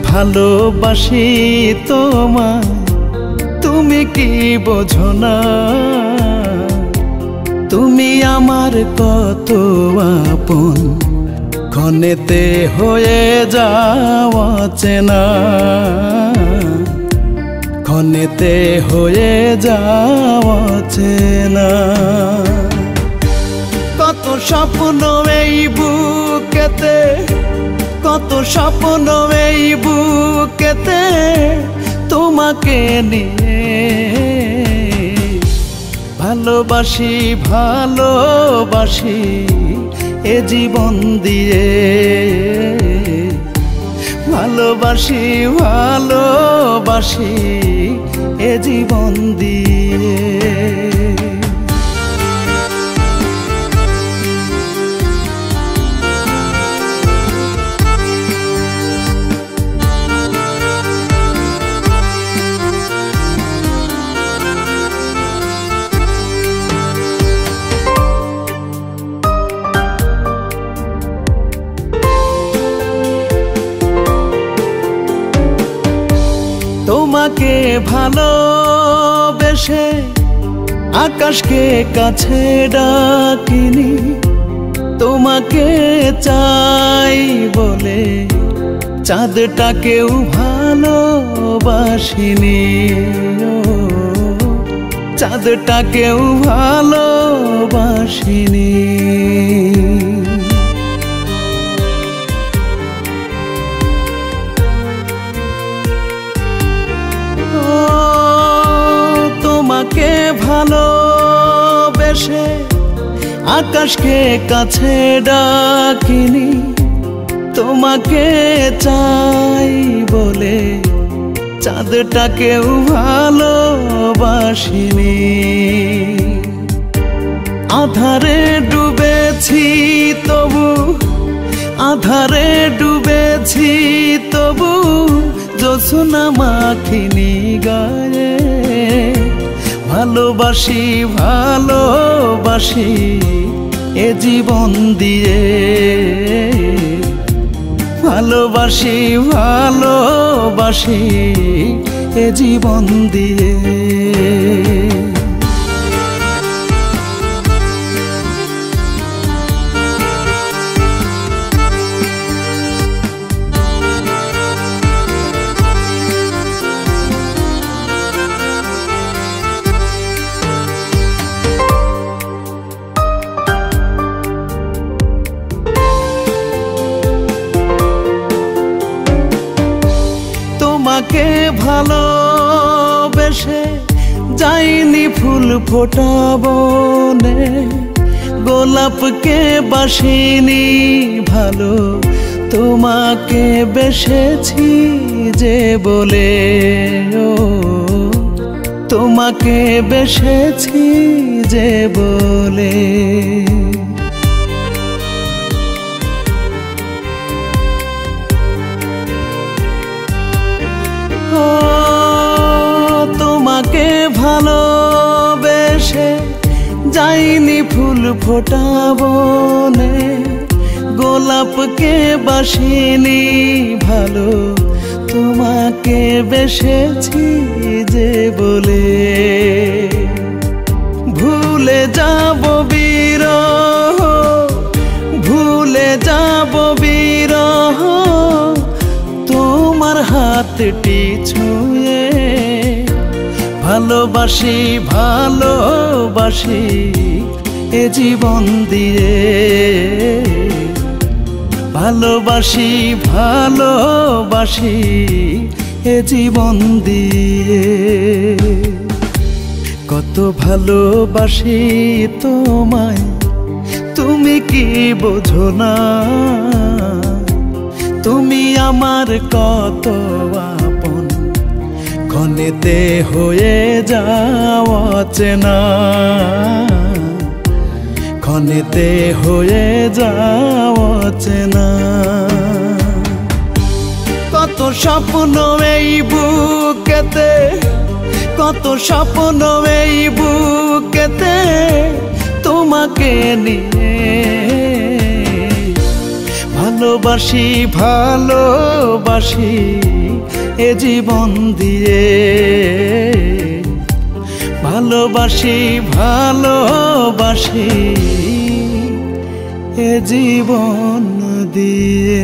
ভালোবাসি তোমায় তুমি কি বোঝো না তুমি আমার কত আপন ক্ষণেতে হয়ে যাও অচেনা ক্ষণেতে হয়ে যাও অচেনা কত স্বপ্ন এই বুকেতে কত স্বপ্ন এই বুকেতে তোমাকে নিয়ে ভালোবাসি ভালোবাসি এ জীবন দিয়ে ভালোবাসি ভালোবাসি এ জীবন দিয়ে তোমাকে ভালোবেসে আকাশকে কাছে ডাকিনি তোমাকে চাই বলে চাঁদটাকেও ভালোবাসিনি চাঁদটাকেও ভালোবাসিনি তোমাকে ভালোবেসে আকাশকে কাছে ডাকিনি তোমাকে চাই বলে চাঁদটাকেও ভালোবাসিনি আধারে ডুবেছি তবু আধারে ডুবেছি তবু জ্যোৎস্না মাখিনি গায়ে ভালোবাসি ভালোবাসি এ জীবন দিয়ে ভালোবাসি ভালোবাসি এ জীবন দিয়ে তোমাকে ভালোবেসে যাইনি ফুল ফোটাবো নে গোলাপকে বাসিনি ভালো তোমাকে বেসেছি যে বলে ও তোমাকে বেসেছি যে বলে তোমাকে ভালোবেসে যাইনি ফুল ফোটাবো নে গোলাপকে বাসিনি ভালো তোমাকে বেসেছি যে বলে ভুলে যাব বিরহ ভুলে যাব বিরহ তোমার হাতটি ছুঁয়ে ভালোবাসি ভালোবাসি এ জীবন দিয়ে ভালোবাসি ভালোবাসি এ জীবন দিয়ে কত ভালোবাসি তোমায় তুমি কি বোঝো না তুমি আমার কত আপন ক্ষণেতে হয়ে যাও অচেনা ক্ষণেতে হয়ে যাও অচেনা কত স্বপ্ন এই বুকেতে কত স্বপ্ন এই বুকেতে তোমাকে নিয়ে ভালোবাসি ভালোবাসি এ জীবন দিয়ে, ভালোবাসি ভালোবাসি এ জীবন দিয়ে।